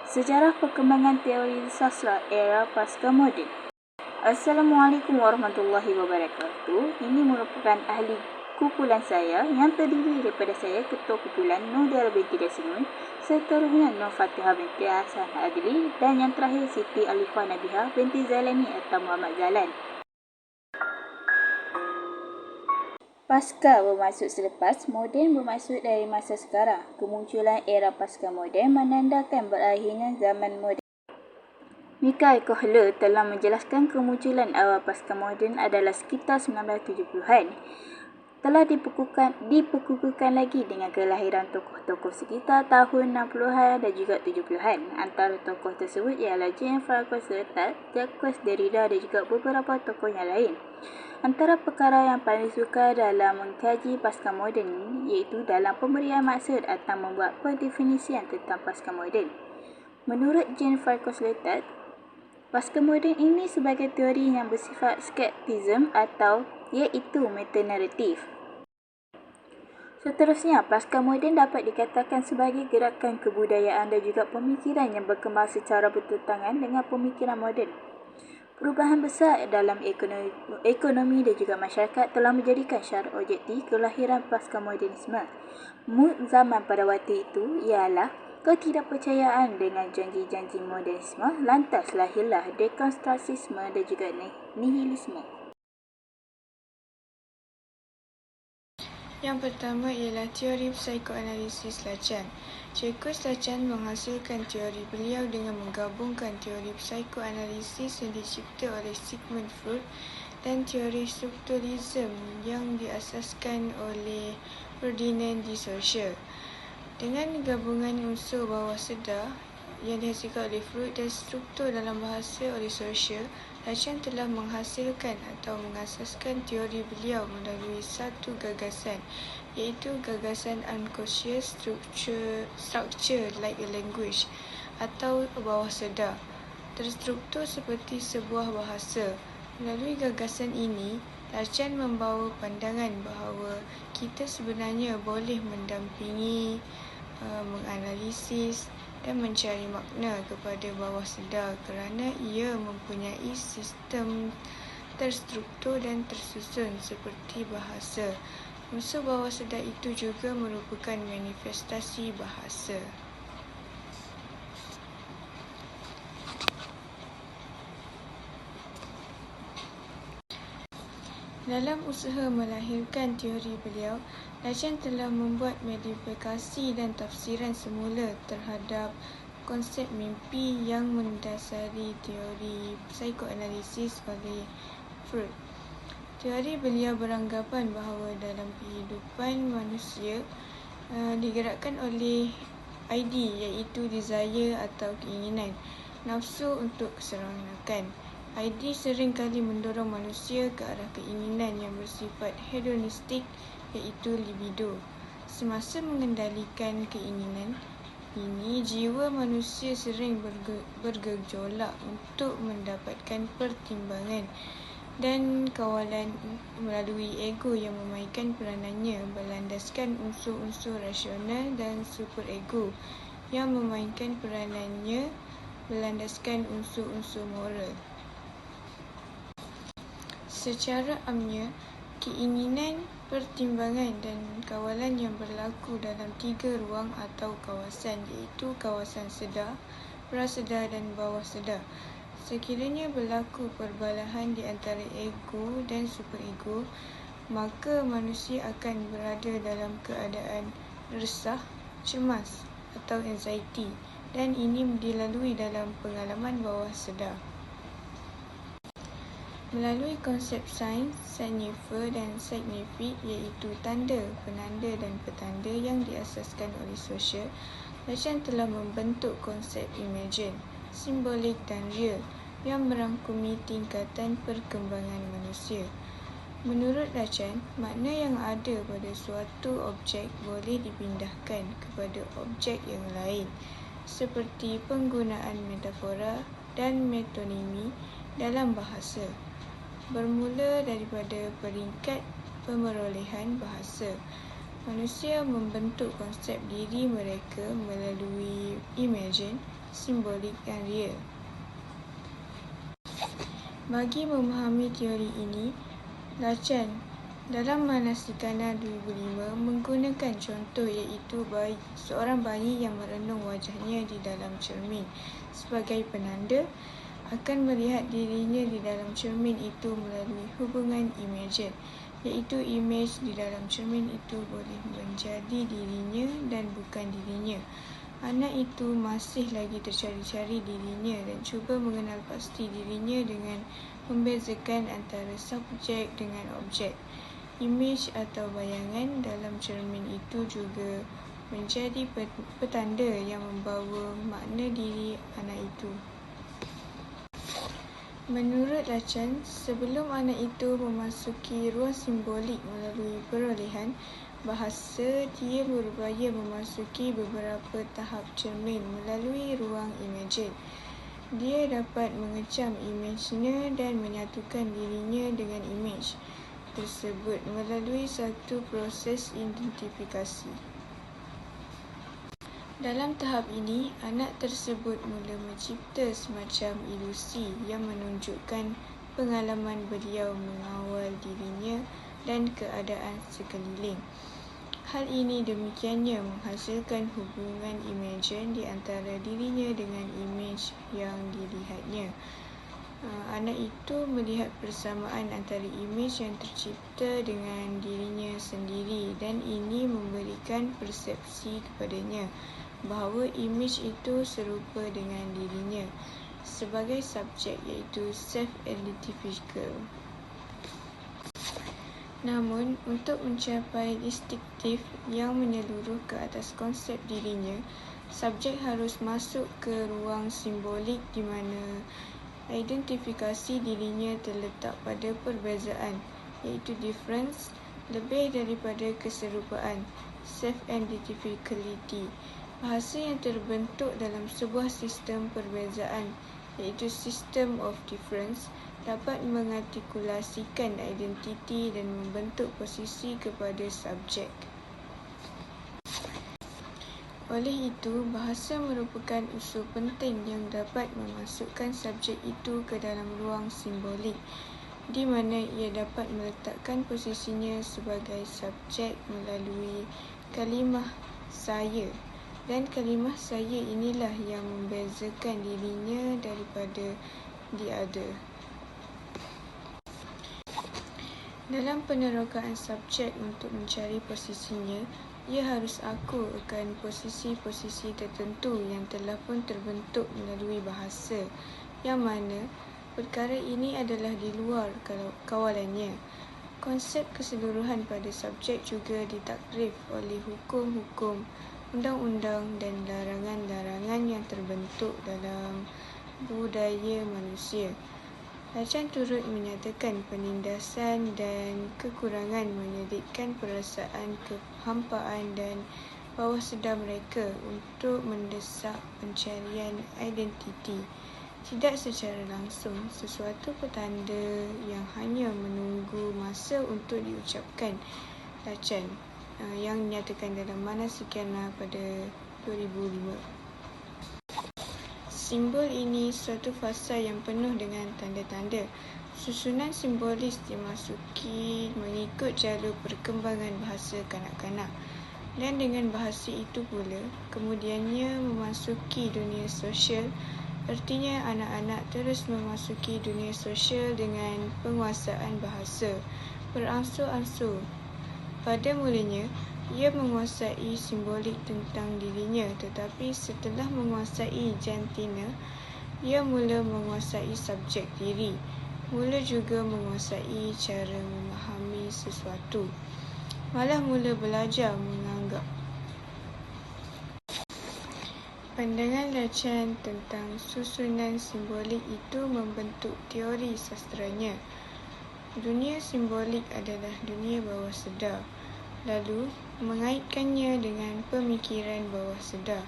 Sejarah perkembangan teori sastra era pasca moden. Assalamualaikum warahmatullahi wabarakatuh. Ini merupakan ahli kumpulan saya yang terdiri daripada saya, Ketua Kumpulan Nur Diara binti Dasimun, seterusnya Nur Fatihah binti Hasan Adli, dan yang terakhir Siti Alifah Nabihah binti Zalani atau Muhammad Zalan. Pasca bermaksud selepas, moden bermaksud dari masa sekarang. Kemunculan era pasca moden menandakan berakhirnya zaman moden. Mikhail Kohlel telah menjelaskan kemunculan awal pasca moden adalah sekitar 1970-an. Telah dipekukuhkan lagi dengan kelahiran tokoh-tokoh sekitar tahun 60-an dan juga 70-an. Antara tokoh tersebut ialah Jean-Francois Lyotard, Jacques Derrida dan juga beberapa tokoh yang lain. Antara perkara yang paling sukar dalam mengkaji pasca moden iaitu dalam pemberian maksud atau membuat pendefinisian tentang pasca moden. Menurut Jean-Francois Lyotard, pasca moden ini sebagai teori yang bersifat skeptisisme atau iaitu metanaratif. Seterusnya, pasca moden dapat dikatakan sebagai gerakan kebudayaan dan juga pemikiran yang berkembang secara bertentangan dengan pemikiran moden. Perubahan besar dalam ekonomi dan juga masyarakat telah menjadikan syarat objektif kelahiran pasca modernisme. Mood zaman pada waktu itu ialah ketidakpercayaan dengan janji-janji modernisme, lantas lahirlah dekonstruksisme dan juga nihilisme. Yang pertama ialah teori psikoanalisis Lacan. Jacques Lacan menghasilkan teori beliau dengan menggabungkan teori psikoanalisis yang dicipta oleh Sigmund Freud dan teori strukturalisme yang diasaskan oleh Ferdinand de Saussure. Dengan gabungan unsur bawah sedar yang dihasilkan oleh Freud dan struktur dalam bahasa oleh Saussure, Lacan telah menghasilkan atau mengasaskan teori beliau melalui satu gagasan, iaitu gagasan unconscious structure like a language atau bawah sedar, terstruktur seperti sebuah bahasa. Melalui gagasan ini, Lacan membawa pandangan bahawa kita sebenarnya boleh mendampingi, menganalisis dan mencari makna kepada bawah sedar kerana ia mempunyai sistem terstruktur dan tersusun seperti bahasa. Unsur bawah sedar itu juga merupakan manifestasi bahasa. Dalam usaha melahirkan teori beliau, Lacan telah membuat modifikasi dan tafsiran semula terhadap konsep mimpi yang mendasari teori psikoanalisis oleh Freud. Teori beliau beranggapan bahawa dalam kehidupan manusia digerakkan oleh ID iaitu desire atau keinginan, nafsu untuk keseronokan. ID sering kali mendorong manusia ke arah keinginan yang bersifat hedonistik iaitu libido. Semasa mengendalikan keinginan ini, jiwa manusia sering bergejolak untuk mendapatkan pertimbangan dan kawalan melalui ego yang memainkan peranannya berlandaskan unsur-unsur rasional dan superego yang memainkan peranannya berlandaskan unsur-unsur moral. Secara amnya, keinginan, pertimbangan dan kawalan yang berlaku dalam 3 ruang atau kawasan iaitu kawasan sedar, prasedar dan bawah sedar. Sekiranya berlaku perbalahan di antara ego dan superego, maka manusia akan berada dalam keadaan resah, cemas atau anxiety, dan ini dilalui dalam pengalaman bawah sedar. Melalui konsep sains, signifer dan signific iaitu tanda, penanda dan petanda yang diasaskan oleh Saussure, Lacan telah membentuk konsep imagine, simbolik dan real yang merangkumi tingkatan perkembangan manusia. Menurut Lacan, makna yang ada pada suatu objek boleh dipindahkan kepada objek yang lain seperti penggunaan metafora dan metonimi dalam bahasa. Bermula daripada peringkat pemerolehan bahasa, Manusia membentuk konsep diri mereka melalui imagine, simbolik dan real. Bagi memahami teori ini, Lacan dalam Manasikana 2005 menggunakan contoh iaitu seorang bayi yang merenung wajahnya di dalam cermin sebagai penanda akan melihat dirinya di dalam cermin itu melalui hubungan imagine, iaitu image di dalam cermin itu boleh menjadi dirinya dan bukan dirinya. Anak itu masih lagi tercari-cari dirinya dan cuba mengenal pasti dirinya dengan membezakan antara subjek dengan objek. Image atau bayangan dalam cermin itu juga menjadi petanda yang membawa makna diri anak itu. Menurut Lacan, sebelum anak itu memasuki ruang simbolik melalui perolehan bahasa, dia berupaya memasuki beberapa tahap cermin melalui ruang imagine. Dia dapat mengecam image-nya dan menyatukan dirinya dengan image tersebut melalui satu proses identifikasi. Dalam tahap ini, anak tersebut mula mencipta semacam ilusi yang menunjukkan pengalaman beliau mengawal dirinya dan keadaan sekeliling. Hal ini demikiannya menghasilkan hubungan imagine di antara dirinya dengan image yang dilihatnya. Anak itu melihat persamaan antara image yang tercipta dengan dirinya sendiri dan ini memberikan persepsi kepadanya bahawa image itu serupa dengan dirinya sebagai subjek iaitu self-identifical. Namun, untuk mencapai distinktif yang menyeluruh ke atas konsep dirinya, subjek harus masuk ke ruang simbolik di mana identifikasi dirinya terletak pada perbezaan, iaitu difference, lebih daripada keserupaan, self-identificality. Bahasa yang terbentuk dalam sebuah sistem perbezaan, iaitu system of difference, dapat mengartikulasikan identiti dan membentuk posisi kepada subjek. Oleh itu, bahasa merupakan unsur penting yang dapat memasukkan subjek itu ke dalam ruang simbolik, di mana ia dapat meletakkan posisinya sebagai subjek melalui kalimah saya. Dan kalimah saya inilah yang membezakan dirinya daripada the other. Dalam penerokaan subjek untuk mencari posisinya, ia harus aku akan posisi-posisi tertentu yang telah pun terbentuk melalui bahasa, yang mana perkara ini adalah di luar kawalannya. Konsep keseluruhan pada subjek juga ditakrif oleh hukum-hukum, undang-undang dan larangan-larangan yang terbentuk dalam budaya manusia. Lacan turut menyatakan penindasan dan kekurangan menyedihkan perasaan kehampaan dan bawah sedar mereka untuk mendesak pencarian identiti. Tidak secara langsung, sesuatu petanda yang hanya menunggu masa untuk diucapkan. Lacan yang dinyatakan dalam Manasikana pada 2005. Simbol ini suatu fasa yang penuh dengan tanda-tanda. Susunan simbolis dimasuki mengikut jalur perkembangan bahasa kanak-kanak. Dan dengan bahasa itu pula, kemudiannya memasuki dunia sosial. Artinya anak-anak terus memasuki dunia sosial dengan penguasaan bahasa beransur-ansur. Pada mulanya, ia menguasai simbolik tentang dirinya, tetapi setelah menguasai jantina, ia mula menguasai subjek diri, mula juga menguasai cara memahami sesuatu, malah mula belajar menganggap. Pandangan Lacan tentang susunan simbolik itu membentuk teori sastranya. Dunia simbolik adalah dunia bawah sedar, lalu mengaitkannya dengan pemikiran bawah sedar,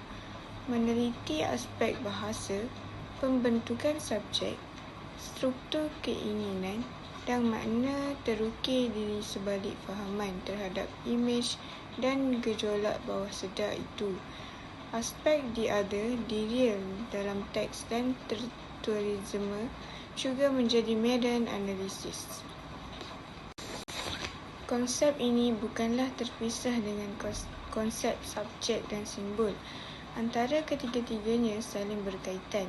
meneliti aspek bahasa, pembentukan subjek, struktur keinginan, dan makna terukir di sebalik fahaman terhadap imej dan gejolak bawah sedar itu. Aspek the other, the real dalam teks dan terturisme juga menjadi medan analisis. Konsep ini bukanlah terpisah dengan konsep subjek dan simbol. Antara ketiga-tiganya saling berkaitan.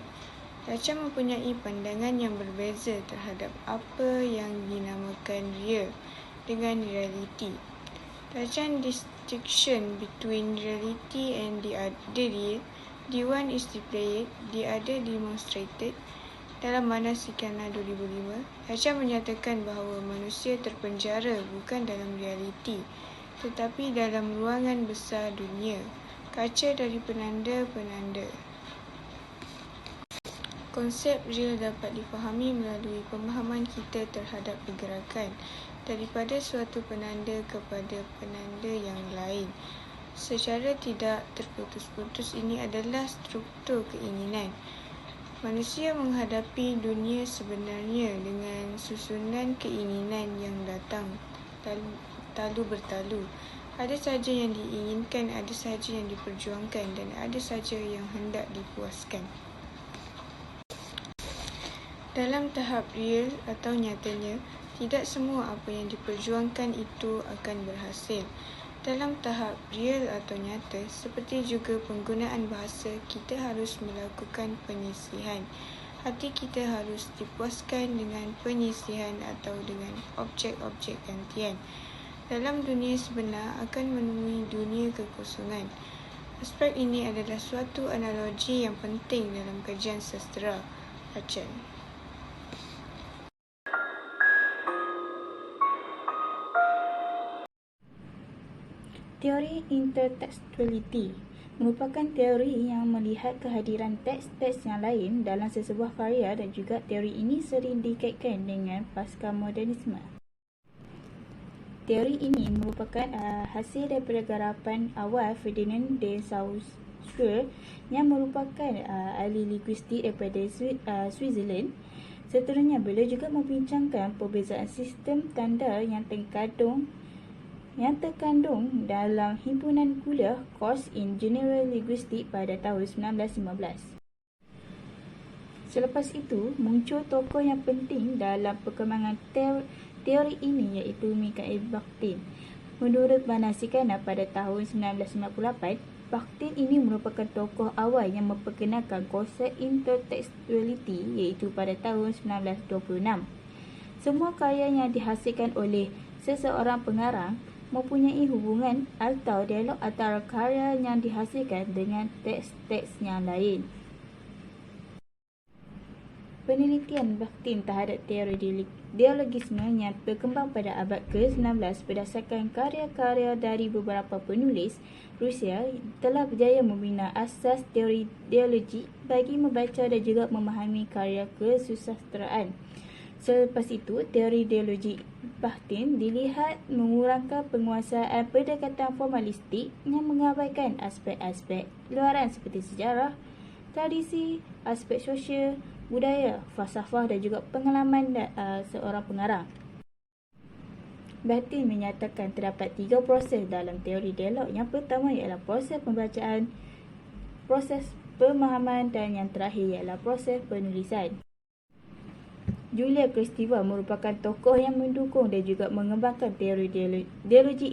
Lacan mempunyai pandangan yang berbeza terhadap apa yang dinamakan real dengan reality. Lacan distinction between reality and the real, the one is displayed, the other demonstrated. Dalam Manasikana 2005, Lacan menyatakan bahawa manusia terpenjara bukan dalam realiti, tetapi dalam ruangan besar dunia, kaca dari penanda-penanda. Konsep real dapat difahami melalui pemahaman kita terhadap pergerakan daripada suatu penanda kepada penanda yang lain. Secara tidak terputus-putus ini adalah struktur keinginan. Manusia menghadapi dunia sebenarnya dengan susunan keinginan yang datang talu bertalu. Ada saja yang diinginkan, ada saja yang diperjuangkan dan ada saja yang hendak dipuaskan. Dalam tahap real atau nyatanya, tidak semua apa yang diperjuangkan itu akan berhasil. Dalam tahap real atau nyata, seperti juga penggunaan bahasa, kita harus melakukan penyisihan. Hati kita harus dipuaskan dengan penyisihan atau dengan objek-objek gantian. Dalam dunia sebenar akan menemui dunia kekosongan. Aspek ini adalah suatu analogi yang penting dalam kajian sastera. Lacan. Teori intertekstualiti merupakan teori yang melihat kehadiran teks-teks yang lain dalam sesebuah karya dan juga teori ini sering dikaitkan dengan paskamodernisme. Teori ini merupakan hasil daripada garapan awal Ferdinand de Saussure yang merupakan ahli linguistik daripada Switzerland. Seterusnya, beliau juga membincangkan perbezaan sistem tanda yang terkandung dalam himpunan kuliah Course in General Linguistics pada tahun 1915. Selepas itu, muncul tokoh yang penting dalam perkembangan teori ini iaitu Mikhail Bakhtin. Menurut Manasikana pada tahun 1998, Bakhtin ini merupakan tokoh awal yang memperkenalkan konsep intertekstualiti iaitu pada tahun 1926. Semua karya yang dihasilkan oleh seseorang pengarang mempunyai hubungan atau dialog antara karya yang dihasilkan dengan teks-teks yang lain. Penelitian Bakhtin terhadap teori dialogisme yang berkembang pada abad ke-19 berdasarkan karya-karya dari beberapa penulis Rusia telah berjaya membina asas teori dialogi bagi membaca dan juga memahami karya kesusastraan. Selepas itu, teori dialogi Bakhtin dilihat mengurangkan penguasaan pendekatan formalistik yang mengabaikan aspek-aspek luaran seperti sejarah, tradisi, aspek sosial, budaya, falsafah dan juga pengalaman seorang pengarang. Bakhtin menyatakan terdapat 3 proses dalam teori dialog. Yang pertama ialah proses pembacaan, proses pemahaman dan yang terakhir ialah proses penulisan. Julia Kristeva merupakan tokoh yang mendukung dan juga mengembangkan teori dialogi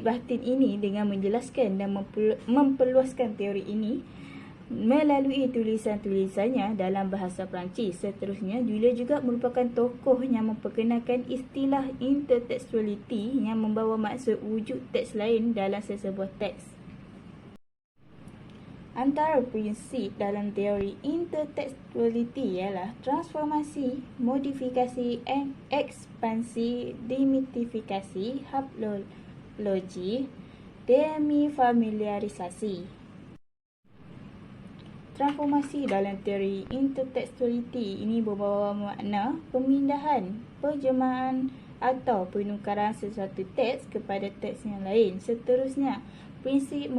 Bakhtin ini dengan menjelaskan dan memperluaskan teori ini melalui tulisan-tulisannya dalam bahasa Perancis. Seterusnya, Julia juga merupakan tokoh yang memperkenalkan istilah intertekstualiti yang membawa maksud wujud teks lain dalam sesebuah teks. Antara prinsip dalam teori intertekstualiti ialah transformasi, modifikasi, ekspansi, demitifikasi, haplologi, demifamiliarisasi. Transformasi dalam teori intertekstualiti ini membawa makna pemindahan, penjemahan atau penukaran sesuatu teks kepada teks yang lain. Seterusnya, prinsip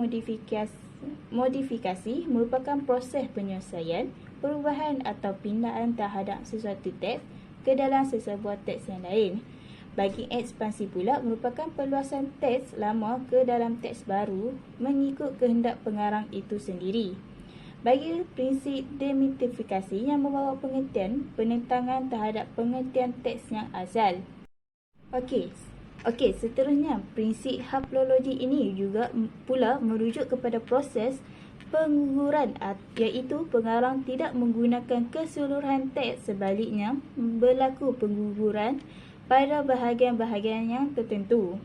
modifikasi merupakan proses penyelesaian, perubahan atau pindaan terhadap sesuatu teks ke dalam sesebuah teks yang lain. Bagi ekspansi pula merupakan perluasan teks lama ke dalam teks baru mengikut kehendak pengarang itu sendiri. Bagi prinsip demitifikasi yang membawa pengertian penentangan terhadap pengertian teks yang asal. Okey, seterusnya prinsip haplologi ini juga pula merujuk kepada proses pengguguran, iaitu pengarang tidak menggunakan keseluruhan teks, sebaliknya berlaku pengguguran pada bahagian-bahagian yang tertentu.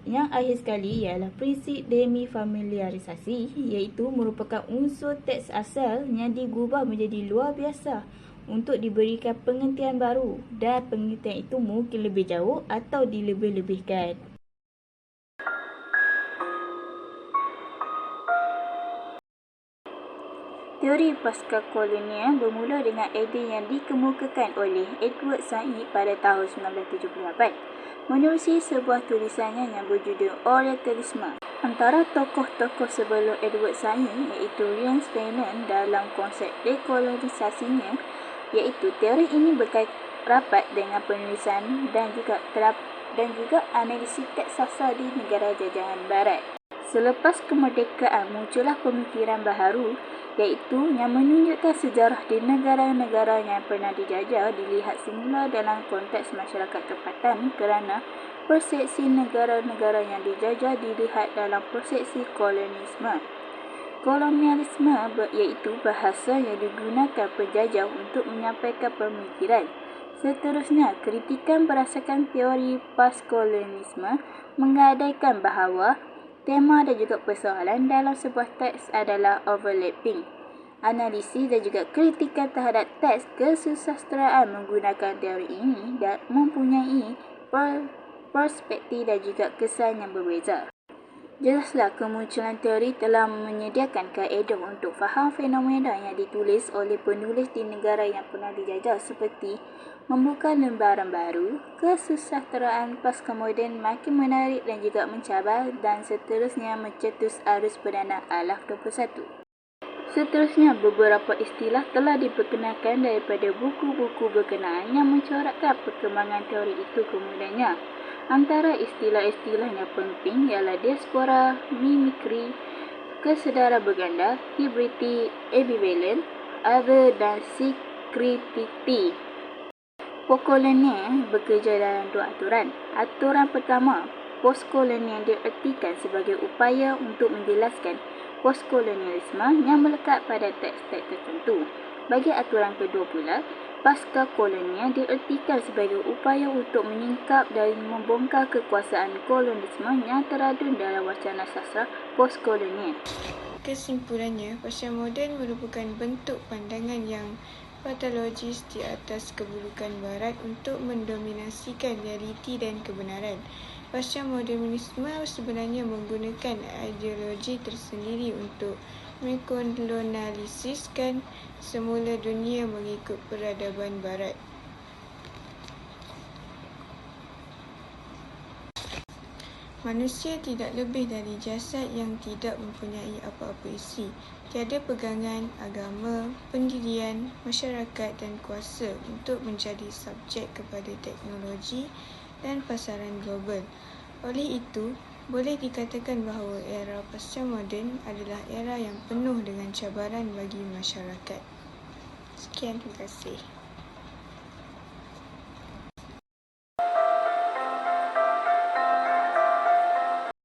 Yang akhir sekali ialah prinsip demifamiliarisasi, iaitu merupakan unsur teks asal yang digubah menjadi luar biasa untuk diberikan pengertian baru, dan pengertian itu mungkin lebih jauh atau dilebih-lebihkan. Teori pasca-kolonial bermula dengan idea yang dikemukakan oleh Edward Said pada tahun 1978 menerusi sebuah tulisannya yang berjudul Orientalisme. Antara tokoh-tokoh sebelum Edward Said iaitu Rian Steinman dalam konsep dekolonisasinya, iaitu teori ini berkait rapat dengan penulisan dan juga analisis teks sastra di negara jajahan barat. Selepas kemerdekaan muncullah pemikiran baharu, iaitu yang menunjukkan sejarah di negara-negara yang pernah dijajah dilihat semula dalam konteks masyarakat tempatan, kerana persepsi negara-negara yang dijajah dilihat dalam persepsi kolonialisme. Kolonialisme iaitu bahasa yang digunakan penjajah untuk menyampaikan pemikiran. Seterusnya, kritikan berdasarkan teori postkolonialisme menggadaikan bahawa tema dan juga persoalan dalam sebuah teks adalah overlapping. Analisis dan juga kritikan terhadap teks kesusastraan menggunakan teori ini dan mempunyai perspektif dan juga kesan yang berbeza. Jelaslah kemunculan teori telah menyediakan kaedah untuk faham fenomena yang ditulis oleh penulis di negara yang pernah dijajah, seperti membuka lembaran baru, kesusastraan pasca moden makin menarik dan juga mencabar, dan seterusnya mencetus arus perdana alaf 21. Seterusnya, beberapa istilah telah diperkenalkan daripada buku-buku berkenaan yang mencorakkan perkembangan teori itu kemudiannya. Antara istilah-istilah yang penting ialah diaspora, mimikri, kesedaran berganda, hibridity, ambivalent, other, dan secretity. Postkolonial bekerja dalam dua aturan. Aturan pertama, postkolonial diartikan sebagai upaya untuk menjelaskan postkolonialisme yang melekat pada teks-teks tertentu. Bagi aturan kedua pula, pasca kolonial diartikan sebagai upaya untuk menyingkap dan membongkar kekuasaan kolonialisme yang teradun dalam wacana sastra postkolonial. Kesimpulannya, pasca moden merupakan bentuk pandangan yang patologis di atas keburukan Barat untuk mendominasikan realiti dan kebenaran. Pasca modernisme sebenarnya menggunakan ideologi tersendiri untuk mengkolonialiskan semula dunia mengikut peradaban Barat. Manusia tidak lebih dari jasad yang tidak mempunyai apa-apa isi. Tiada pegangan, agama, pendirian, masyarakat dan kuasa untuk menjadi subjek kepada teknologi dan pasaran global. Oleh itu, boleh dikatakan bahawa era pasca moden adalah era yang penuh dengan cabaran bagi masyarakat. Sekian, terima kasih.